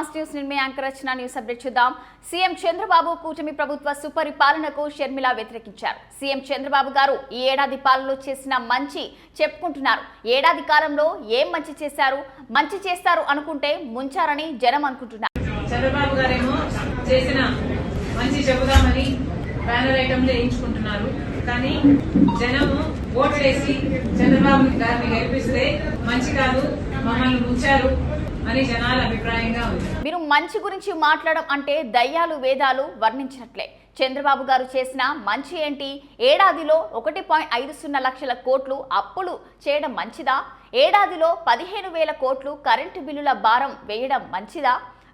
Mass news నిర్మే anchor రచన news update చూద్దాం. CM Chandrababu కూటమి ప్రభుత్వ సుపరిపాలనకు షర్మిల వ్యతిరేకించారు. సీఎం చంద్రబాబు గారు ఈ ఏడాది పాలనలో చేసిన మంచి చెప్పుకుంటున్నారు. ఏడాది కాలంలో ఏం మంచి చేశారు, మంచి చేస్తారు అనుకుంటే ముంచారని జనం అనుకుంటున్నారు. చంద్రబాబు గారేమో చేసిన మంచి చెబుదామని బ్యానర్ ఐటమ్లు వేయించుకుంటున్నారు. కానీ జనము ఓట్లేసి చంద్రబాబు గారిని గెలిపిస్తే మంచి కాదు, మమ్మల్ని ముంచారు అని జనాల అభిప్రాయంగా ఉంది. మీరు మంచి గురించి మాట్లాడడం అంటే దయ్యాలు వేదాలు వర్ణించినట్లే. చంద్రబాబు గారు చేసిన మంచి ఏంటి? ఏడాదిలో 1.50 లక్షల కోట్లు అప్పులు చేయడం మంచిదా? ఏడాదిలో 15,000 కోట్లు కరెంటు బిల్లుల భారం వేయడం మంచిదా?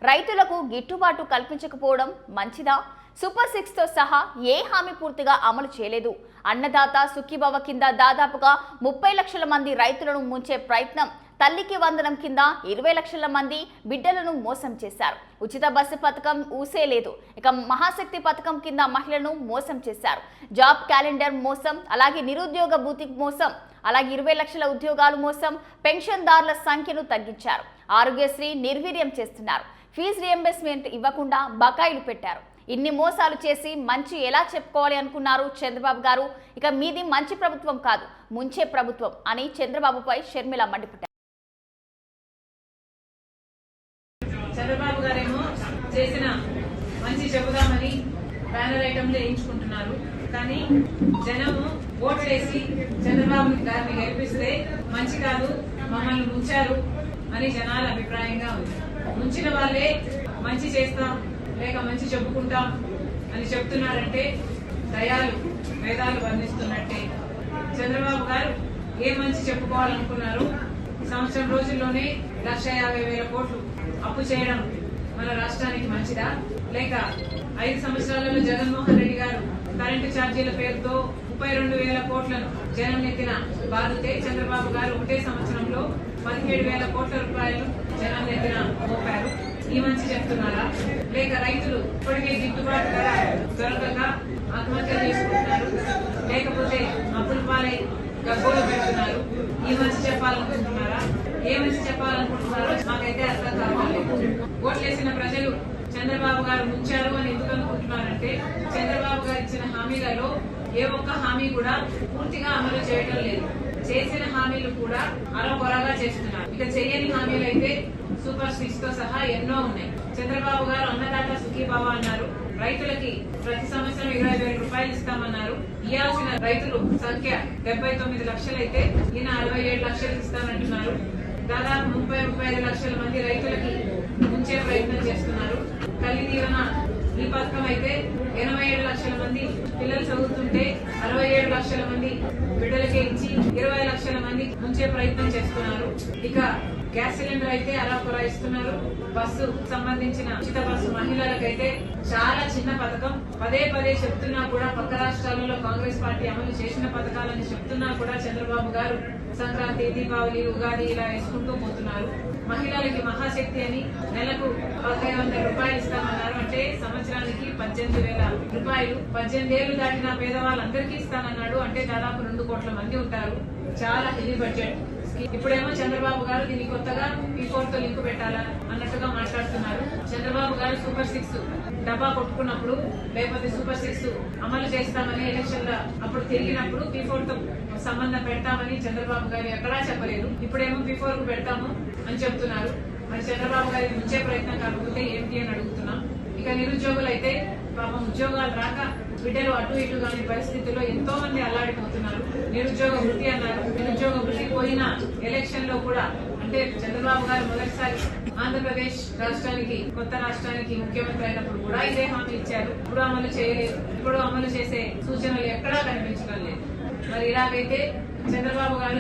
రైతులకు గిట్టుబాటు కల్పించకపోవడం మంచిదా? సూపర్ 6తో సహా ఏ హామీ పూర్తిగా అమలు చేయలేదు. అన్నదాత సుఖీభవ కింద దాదాపుగా 30 లక్షల మంది రైతులను ముంచే ప్రయత్నం. తల్లికి వందనం కింద 20 లక్షల మంది బిడ్డలను మోసం చేశారు. ఉచిత బస్సు పథకం ఊసే లేదు. ఇక మహాశక్తి పథకం కింద మహిళలను మోసం చేశారు. జాబ్ క్యాలెండర్ మోసం, అలాగే నిరుద్యోగ భృతి మోసం, అలాగే 20 లక్షల ఉద్యోగాలు మోసం. పెన్షన్దారుల సంఖ్యను తగ్గించారు. ఆరోగ్యశ్రీ నిర్వీర్యం చేస్తున్నారు. ఫీజు రియంబర్స్మెంట్ ఇవ్వకుండా బకాయిలు పెట్టారు. ఇన్ని మోసాలు చేసి మంచి ఎలా చెప్పుకోవాలి అనుకున్నారు చంద్రబాబు గారు? ఇక మీది మంచి ప్రభుత్వం కాదు, ముంచే ప్రభుత్వం అని చంద్రబాబుపై షర్మిల మండిపడ్డారు. చంద్రబాబు గారేమో చేసిన మంచి చెబుదామని బ్యానర్ ఐటమ్లు వేయించుకుంటున్నారు. కానీ జనము ఓట్లేసి చంద్రబాబు గారిని గెలిపిస్తే మంచి కాదు, మమ్మల్ని ముంచారు అని జనాల అభిప్రాయంగా ఉంది. ముంచిన వాళ్ళే మంచి చేస్తాం లేక మంచి చెప్పుకుంటాం అని చెప్తున్నారంటే దయాలు వేదాలు వర్ణిస్తున్నట్టే. చంద్రబాబు గారు ఏ మంచి చెప్పుకోవాలనుకున్నారు? సంవత్సరం రోజుల్లోనే 1,50,000 కోట్లు అప్పు చేయడం మన రాష్ట్రానికి మంచిదా? లేక 5 సంవత్సరాలలో జగన్మోహన్ రెడ్డి గారు కరెంటు ఛార్జీల పేరుతో 32,000 కోట్లను జనం నెత్తిన బాధితే చంద్రబాబు గారు ఒకటే సంవత్సరంలో 17,000 కోట్ల రూపాయలు జనం నెత్తిన మోపారు. ఈ మంచి చెప్తున్నారా? లేక రైతులు ఇప్పటికే గిట్టుబాటు ధర దొరకక ఆత్మహత్య చేసుకుంటున్నారు, లేకపోతే అప్పుల పాలై గగ్గోలు పెడుతున్నారు. ఈ మంచి చెప్పాలనుకుంటున్నారా? ఏ మంచి చెప్పాలనుకుంటున్నారో మాకైతే అర్థం కావట్లేదు. ఓట్లేసిన ప్రజలు చంద్రబాబు గారు ముంచారు అని ఎందుకు అనుకుంటున్నారంటే చంద్రబాబు గారు ఇచ్చిన హామీలలో ఏ ఒక్క హామీ కూడా పూర్తిగా అమలు చేయడం లేదు. చేసిన హామీలు కూడా అరకొరగా చేస్తున్నారు. ఇక చేయని హామీలు అయితే సూపర్ 6తో సహా ఎన్నో ఉన్నాయి. చంద్రబాబు గారు అన్నదాత సుఖీభవ అన్నారు. రైతులకి ప్రతి సంవత్సరం 20,000 రూపాయలు ఇస్తామన్నారు. ఇవ్వాల్సిన రైతులు సంఖ్య 79 లక్షలైతే ఈయన 67 లక్షలు ఇస్తానంటున్నారు. దాదాపు 30-35 లక్షల మంది రైతులకి ముంచే ప్రయత్నం చేస్తున్నారు. తల్లి దీవెన ఈ పథకం అయితే 87 లక్షల మంది పిల్లలు చదువుతుంటే 67 లక్షల మంది బిడ్డలకే ఇచ్చి 20 లక్షల మంది ముంచే ప్రయత్నం చేస్తున్నారు. ఇక గ్యాస్ సిలిండర్ అయితే అరాకొరా ఇస్తున్నారు. బస్సు సంబంధించిన ఉచిత బస్సు మహిళలకైతే చాలా చిన్న పథకం. పదే పదే చెప్తున్నా కూడా పక్క రాష్ట్రాలలో కాంగ్రెస్ పార్టీ అమలు చేసిన పథకాలని చెప్తున్నా కూడా చంద్రబాబు గారు సంక్రాంతి, దీపావళి, ఉగాది ఇలా వేసుకుంటూ పోతున్నారు. మహిళలకి మహాశక్తి అని నెలకు 1,500 రూపాయలు ఇస్తామన్నారు. అంటే సంవత్సరానికి 18,000 రూపాయలు. 18 ఏళ్లు దాటిన పేదవాళ్ళందరికీ ఇస్తానన్నాడు. అంటే దాదాపు 2 కోట్ల మంది ఉంటారు. చాలా హెవీ బడ్జెట్. ఇప్పుడేమో చంద్రబాబు గారు దీన్ని కొత్తగా P4తో లింక్ పెట్టాలా అన్నట్టుగా మాట్లాడుతున్నారు. చంద్రబాబు గారు సూపర్ 6 డబ్బా కొట్టుకున్నప్పుడు లేకపోతే సూపర్ 6 అమలు చేస్తామని ఎలక్షన్ అప్పుడు తిరిగినప్పుడు P4తో సంబంధం పెడతామని చంద్రబాబు గారు ఎక్కడా చెప్పలేదు. ఇప్పుడేమో P4కు పెడతాము అని చెప్తున్నారు. మరి చంద్రబాబు గారి ముంచే ప్రయత్నం కాకపోతే ఏంటి అని అడుగుతున్నాం. ఇక నిరుద్యోగులు అయితే పాపం ఉద్యోగాలు రాక బిడ్డలు అటు ఇటు కాని పరిస్థితుల్లో ఎంతో మంది అల్లాడిపోతున్నారు. నిరుద్యోగ వృత్తి అన్నారు. నిరుద్యోగ వృత్తి పోయిన ఎలక్షన్ లో కూడా అంటే చంద్రబాబు గారు మొదటిసారి ఆంధ్రప్రదేశ్ రాష్ట్రానికి కొత్త రాష్ట్రానికి ముఖ్యమంత్రి అయినప్పుడు కూడా ఇదే హామీ ఇచ్చారు. ఇప్పుడు అమలు చేయలేదు. ఇప్పుడు అమలు చేసే సూచనలు ఎక్కడా కనిపించడం లేదు. మరి ఇలాగైతే చంద్రబాబు గారు